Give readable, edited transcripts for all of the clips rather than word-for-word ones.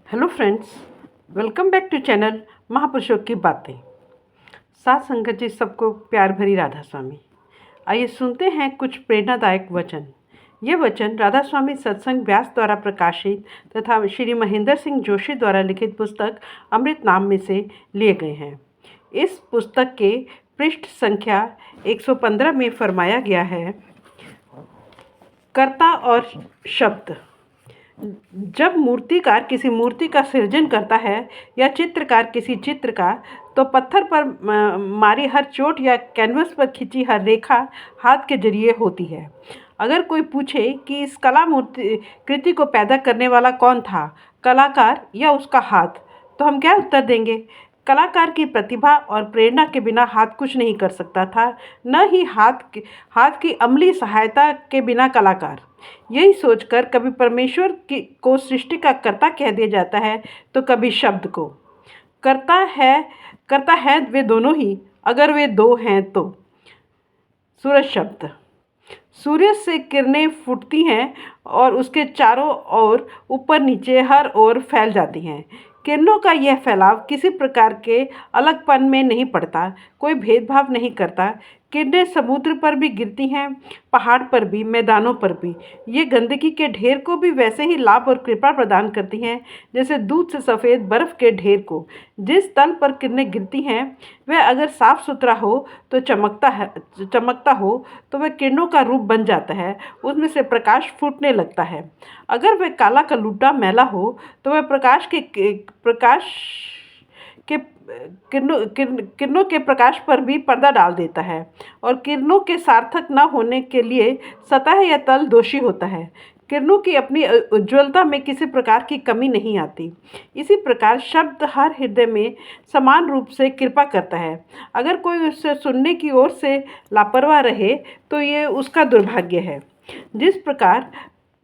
Hello friends, welcome back to channel महापुरुषों की बातें। साथ संगत जी, सबको प्यार भरी राधा स्वामी। आइए सुनते हैं कुछ प्रेरणादायक वचन। ये वचन राधा स्वामी सत्संग व्यास द्वारा प्रकाशित तथा श्री महेंद्र सिंह जोशी द्वारा लिखित पुस्तक अमृत नाम में से लिए गए हैं। इस पुस्तक के पृष्ठ संख्या 115 में फरमाया गया है, कर्ता और शब्द। जब मूर्तिकार किसी मूर्ति का सृजन करता है या चित्रकार किसी चित्र का, तो पत्थर पर मारी हर चोट या कैनवस पर खींची हर रेखा हाथ के जरिए होती है। अगर कोई पूछे कि इस कला मूर्ति कृति को पैदा करने वाला कौन था, कलाकार या उसका हाथ, तो हम क्या उत्तर देंगे? कलाकार की प्रतिभा और प्रेरणा के बिना हाथ कुछ नहीं कर सकता था, न ही हाथ की अमली सहायता के बिना कलाकार। यही सोचकर कभी परमेश्वर को सृष्टि का कर्ता कह दिया जाता है, तो कभी शब्द को करता है वे दोनों ही, अगर वे दो हैं तो। सूरज शब्द। सूर्य से किरणें फूटती हैं और उसके चारों ओर ऊपर नीचे हर ओर फैल जाती हैं। किरणों का यह फैलाव किसी प्रकार के अलगपन में नहीं पड़ता, कोई भेदभाव नहीं करता। किरणें समुद्र पर भी गिरती हैं, पहाड़ पर भी, मैदानों पर भी। ये गंदगी के ढेर को भी वैसे ही लाभ और कृपा प्रदान करती हैं जैसे दूध से सफ़ेद बर्फ़ के ढेर को। जिस तल पर किरणें गिरती हैं वह अगर साफ सुथरा हो तो चमकता हो तो वह किरणों का रूप बन जाता है, उसमें से प्रकाश फूटने लगता है। अगर वह काला कलूटा मैला हो तो वह प्रकाश के किरणों के प्रकाश पर भी पर्दा डाल देता है और किरणों के सार्थक न होने के लिए सतह या तल दोषी होता है। किरणों की अपनी उज्ज्वलता में किसी प्रकार की कमी नहीं आती। इसी प्रकार शब्द हर हृदय में समान रूप से कृपा करता है। अगर कोई उससे सुनने की ओर से लापरवाह रहे तो ये उसका दुर्भाग्य है। जिस प्रकार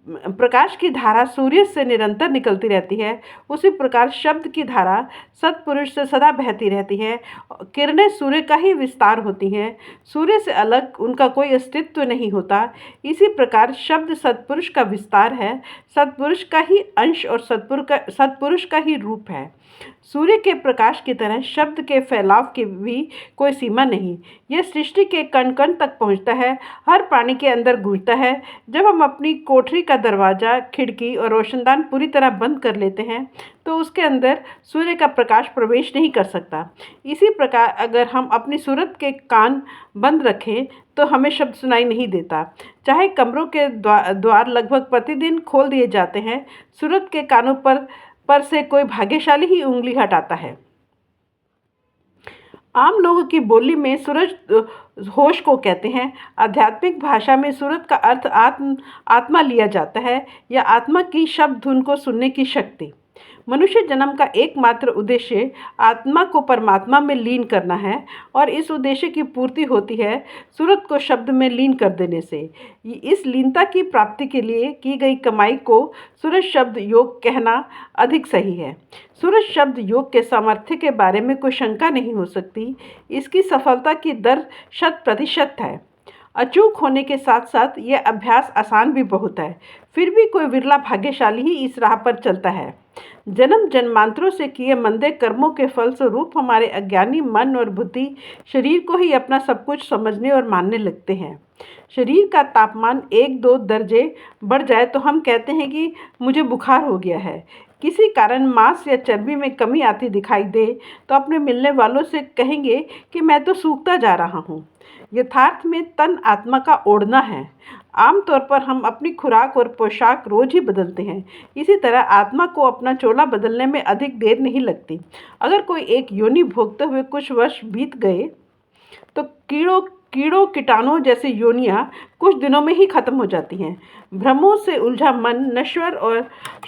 प्रकाश की धारा सूर्य से निरंतर निकलती रहती है, उसी प्रकार शब्द की धारा सत्पुरुष से सदा बहती रहती है। किरणें सूर्य का ही विस्तार होती हैं, सूर्य से अलग उनका कोई अस्तित्व नहीं होता। इसी प्रकार शब्द सत्पुरुष का विस्तार है, सत्पुरुष का ही अंश और सत्पुरुष का ही रूप है। सूर्य के प्रकाश की तरह शब्द के फैलाव की भी कोई सीमा नहीं। यह सृष्टि के कण कण तक पहुँचता है, हर प्राणी के अंदर गूंजता है। जब हम अपनी कोठरी का दरवाज़ा, खिड़की और रोशनदान पूरी तरह बंद कर लेते हैं तो उसके अंदर सूर्य का प्रकाश प्रवेश नहीं कर सकता। इसी प्रकार अगर हम अपनी सूरत के कान बंद रखें तो हमें शब्द सुनाई नहीं देता। चाहे कमरों के द्वार लगभग प्रतिदिन खोल दिए जाते हैं, सूरत के कानों पर से कोई भाग्यशाली ही उंगली हटाता है। आम लोगों की बोली में सूरज होश को कहते हैं। आध्यात्मिक भाषा में सूरत का अर्थ आत्मा लिया जाता है या आत्मा की शब्द धुन को सुनने की शक्ति। मनुष्य जन्म का एकमात्र उद्देश्य आत्मा को परमात्मा में लीन करना है और इस उद्देश्य की पूर्ति होती है सूरत को शब्द में लीन कर देने से। इस लीनता की प्राप्ति के लिए की गई कमाई को सूरज शब्द योग कहना अधिक सही है। सूरज शब्द योग के सामर्थ्य के बारे में कोई शंका नहीं हो सकती। इसकी सफलता की दर 100% है। अचूक होने के साथ साथ यह अभ्यास आसान भी बहुत है। फिर भी कोई विरला भाग्यशाली ही इस राह पर चलता है। जन्म जन्मांतरों से किए मंदे कर्मों के फलस्वरूप हमारे अज्ञानी मन और बुद्धि शरीर को ही अपना सब कुछ समझने और मानने लगते हैं। शरीर का तापमान 1-2 दर्जे बढ़ जाए तो हम कहते हैं कि मुझे बुखार हो गया है। किसी कारण मांस या चर्बी में कमी आती दिखाई दे तो अपने मिलने वालों से कहेंगे कि मैं तो सूखता जा रहा हूँ। यथार्थ में तन आत्मा का ओढ़ना है। आमतौर पर हम अपनी खुराक और पोशाक रोज ही बदलते हैं। इसी तरह आत्मा को अपना चोला बदलने में अधिक देर नहीं लगती। अगर कोई एक योनि भोगते हुए कुछ वर्ष बीत गए तो कीड़ों कीटाणुओं जैसी योनियाँ कुछ दिनों में ही खत्म हो जाती हैं। भ्रमों से उलझा मन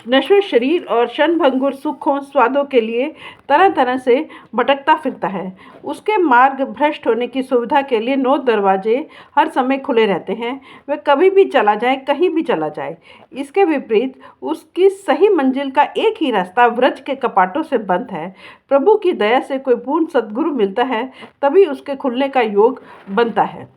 नश्वर शरीर और क्षणभंगुर सुखों स्वादों के लिए तरह तरह से भटकता फिरता है। उसके मार्ग भ्रष्ट होने की सुविधा के लिए 9 दरवाजे हर समय खुले रहते हैं। वह कभी भी चला जाए, कहीं भी चला जाए। इसके विपरीत उसकी सही मंजिल का एक ही रास्ता व्रज के कपाटों से बंद है। प्रभु की दया से कोई पूर्ण सद्गुरु मिलता है, तभी उसके खुलने का योग बनता है।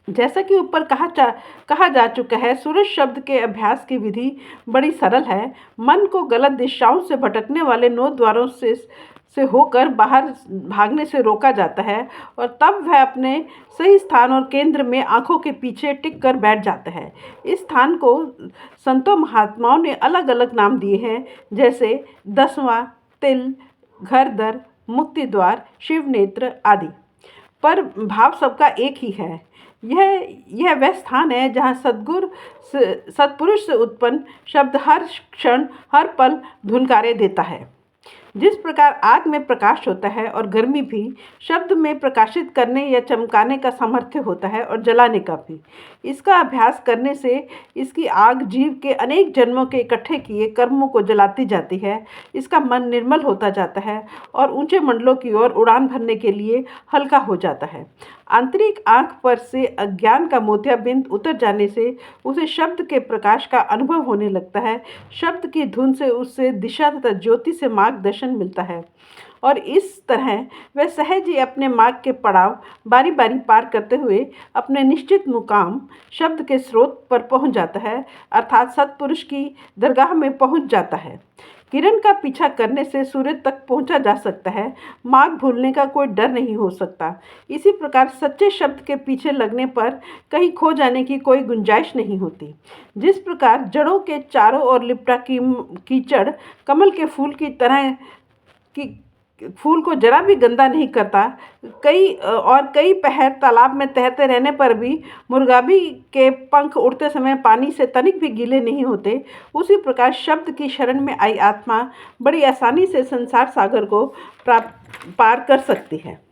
जैसा कि ऊपर कहा जा चुका है, सूरज शब्द के अभ्यास की विधि बड़ी सरल है। मन को गलत दिशाओं से भटकने वाले 9 द्वारों से होकर बाहर भागने से रोका जाता है और तब वह अपने सही स्थान और केंद्र में आंखों के पीछे टिक कर बैठ जाता है। इस स्थान को संतों महात्माओं ने अलग अलग नाम दिए हैं, जैसे 10वां तिल, घरदर, मुक्ति द्वार, शिव नेत्र आदि। पर भाव सबका एक ही है। यह वह स्थान है जहाँ सत्पुरुष से उत्पन्न शब्द हर क्षण हर पल धुनकारे देता है। जिस प्रकार आग में प्रकाश होता है और गर्मी भी, शब्द में प्रकाशित करने या चमकाने का सामर्थ्य होता है और जलाने का भी। इसका अभ्यास करने से इसकी आग जीव के अनेक जन्मों के इकट्ठे किए कर्मों को जलाती जाती है। इसका मन निर्मल होता जाता है और ऊंचे मंडलों की ओर उड़ान भरने के लिए हल्का हो जाता है। आंतरिक आँख पर से अज्ञान का मोतियाबिंद उतर जाने से उसे शब्द के प्रकाश का अनुभव होने लगता है। शब्द की धुन से उससे दिशा तथा ज्योति से मार्गदर्शन मिलता है और इस तरह वह सहज ही अपने मार्ग के पड़ाव बारी बारी पार करते हुए अपने निश्चित मुकाम शब्द के स्रोत पर पहुंच जाता है, अर्थात सत्पुरुष की दरगाह में पहुंच जाता है। किरण का पीछा करने से सूर्य तक पहुंचा जा सकता है। मार्ग भूलने का कोई डर नहीं हो सकता। इसी प्रकार सच्चे शब्द के पीछे लगने पर कहीं खो जाने की कोई गुंजाइश नहीं होती। जिस प्रकार जड़ों के चारों ओर लिपटा कीचड़ कमल के फूल की तरह की फूल को जरा भी गंदा नहीं करता, कई पहर तालाब में तैरते रहने पर भी मुर्गाबी के पंख उड़ते समय पानी से तनिक भी गीले नहीं होते, उसी प्रकार शब्द की शरण में आई आत्मा बड़ी आसानी से संसार सागर को पार कर सकती है।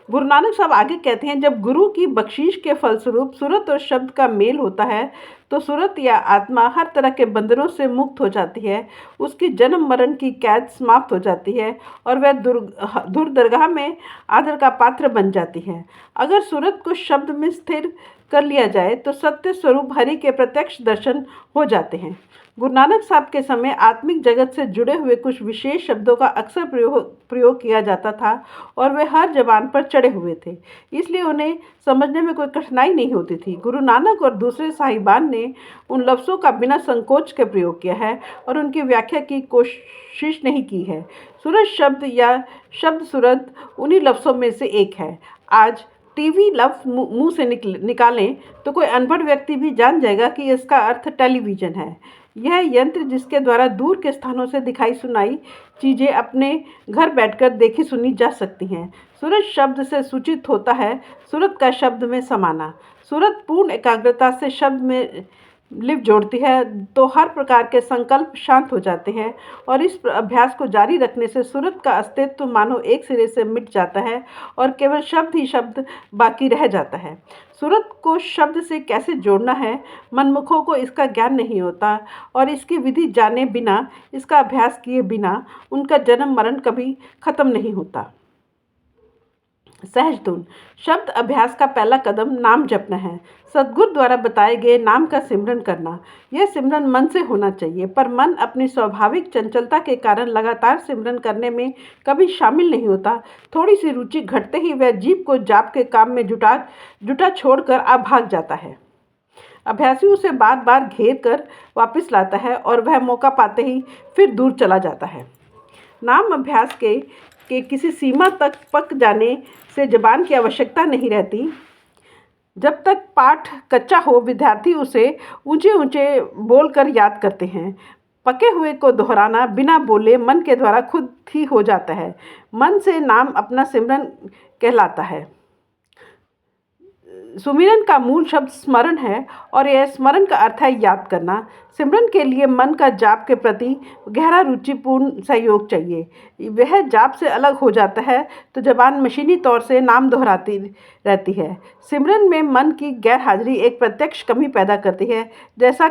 गुरु नानक साहब आगे कहते हैं, जब गुरु की बख्शीश के फलस्वरूप सूरत और शब्द का मेल होता है तो सूरत या आत्मा हर तरह के बंधनों से मुक्त हो जाती है। उसकी जन्म मरण की कैद समाप्त हो जाती है और वह दूर दरगाह में आदर का पात्र बन जाती है। अगर सूरत को शब्द में स्थिर कर लिया जाए तो सत्य स्वरूप हरि के प्रत्यक्ष दर्शन हो जाते हैं। गुरु नानक साहब के समय आत्मिक जगत से जुड़े हुए कुछ विशेष शब्दों का अक्सर प्रयोग किया जाता था और वे हर जबान पर चढ़े हुए थे, इसलिए उन्हें समझने में कोई कठिनाई नहीं होती थी। गुरु नानक और दूसरे साहिबान ने उन लफ्ज़ों का बिना संकोच के प्रयोग किया है और उनकी व्याख्या की कोशिश नहीं की है। सूरज शब्द या शब्द सूरत उन्हीं लफ्ज़ों में से एक है। आज टीवी लफ्ज़ मुंह से निकालें तो कोई अनपढ़ व्यक्ति भी जान जाएगा कि इसका अर्थ टेलीविज़न है। यह यंत्र जिसके द्वारा दूर के स्थानों से दिखाई सुनाई चीज़ें अपने घर बैठकर देखी सुनी जा सकती हैं। सूरज शब्द से सूचित होता है सूरत का शब्द में समाना। सूरत पूर्ण एकाग्रता से शब्द में लिप जोड़ती है तो हर प्रकार के संकल्प शांत हो जाते हैं और इस अभ्यास को जारी रखने से सूरत का अस्तित्व मानो एक सिरे से मिट जाता है और केवल शब्द ही शब्द बाकी रह जाता है। सूरत को शब्द से कैसे जोड़ना है, मनमुखों को इसका ज्ञान नहीं होता और इसकी विधि जाने बिना, इसका अभ्यास किए बिना उनका जन्म मरण कभी खत्म नहीं होता। सहज धुन शब्द अभ्यास का पहला कदम नाम जपना है। सद्गुरु द्वारा बताए गए नाम का सिमरन करना। यह सिमरन मन से होना चाहिए, पर मन अपनी स्वाभाविक चंचलता के कारण लगातार सिमरन करने में कभी शामिल नहीं होता। थोड़ी सी रुचि घटते ही वह जीभ को जाप के काम में जुटा छोड़कर आप भाग जाता है। अभ्यासी उसे बार बार घेर कर वापस लाता है और वह मौका पाते ही फिर दूर चला जाता है। नाम अभ्यास के किसी सीमा तक पक जाने से जबान की आवश्यकता नहीं रहती। जब तक पाठ कच्चा हो, विद्यार्थी उसे ऊंचे ऊंचे बोलकर याद करते हैं। पके हुए को दोहराना बिना बोले मन के द्वारा खुद ही हो जाता है। मन से नाम अपना सिमरन कहलाता है। सुमिरन का मूल शब्द स्मरण है और यह स्मरण का अर्थ है याद करना। सिमरन के लिए मन का जाप के प्रति गहरा रुचिपूर्ण सहयोग चाहिए। वह जाप से अलग हो जाता है तो जबान मशीनी तौर से नाम दोहराती रहती है। सिमरन में मन की गैर हाजिरी एक प्रत्यक्ष कमी पैदा करती है। जैसे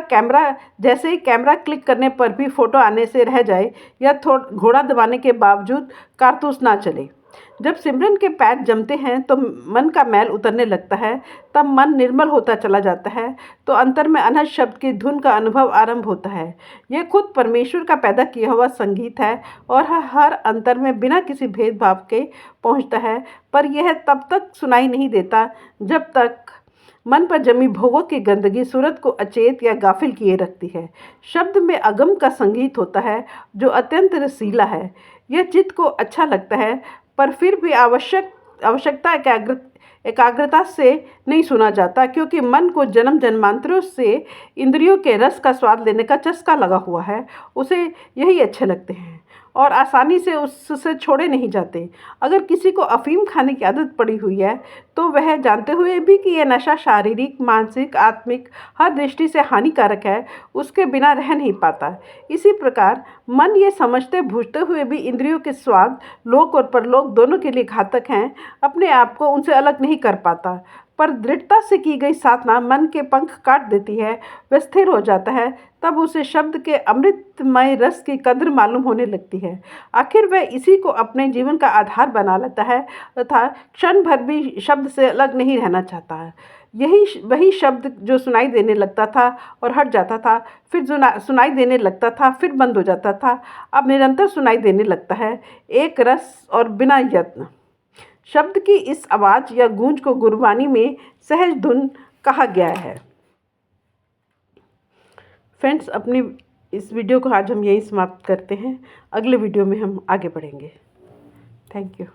कैमरा क्लिक करने पर भी फोटो आने से रह जाए या घोड़ा दबाने के बावजूद कारतूस ना चले। जब सिमरन के पैर जमते हैं तो मन का मैल उतरने लगता है, तब मन निर्मल होता चला जाता है तो अंतर में अनहद शब्द की धुन का अनुभव आरंभ होता है। यह खुद परमेश्वर का पैदा किया हुआ संगीत है और हर अंतर में बिना किसी भेदभाव के पहुंचता है, पर यह तब तक सुनाई नहीं देता जब तक मन पर जमी भोगों की गंदगी सूरत को अचेत या गाफिल किए रखती है। शब्द में अगम का संगीत होता है जो अत्यंत रसीला है। यह चित्त को अच्छा लगता है, पर फिर भी आवश्यकता एकाग्रता से नहीं सुना जाता, क्योंकि मन को जन्म जन्मांतरों से इंद्रियों के रस का स्वाद लेने का चस्का लगा हुआ है। उसे यही अच्छे लगते हैं और आसानी से उससे छोड़े नहीं जाते। अगर किसी को अफीम खाने की आदत पड़ी हुई है तो वह जानते हुए भी कि यह नशा शारीरिक, मानसिक, आत्मिक हर दृष्टि से हानिकारक है, उसके बिना रह नहीं पाता। इसी प्रकार मन ये समझते बूझते हुए भी इंद्रियों के स्वाद लोक और परलोक दोनों के लिए घातक हैं, अपने आप को उनसे अलग नहीं कर पाता। पर दृढ़ता से की गई साधना मन के पंख काट देती है, वह स्थिर हो जाता है। तब उसे शब्द के अमृतमय रस की कद्र मालूम होने लगती है। आखिर वह इसी को अपने जीवन का आधार बना लेता है तथा क्षण भर भी शब्द से अलग नहीं रहना चाहता है। यही वही शब्द जो सुनाई देने लगता था और हट जाता था, फिर सुनाई देने लगता था, फिर बंद हो जाता था, अब निरंतर सुनाई देने लगता है, एक रस और बिना यत्न। शब्द की इस आवाज़ या गूंज को गुरबानी में सहज धुन कहा गया है। फ्रेंड्स, अपनी इस वीडियो को आज हम यहीं समाप्त करते हैं। अगले वीडियो में हम आगे बढ़ेंगे। Thank you.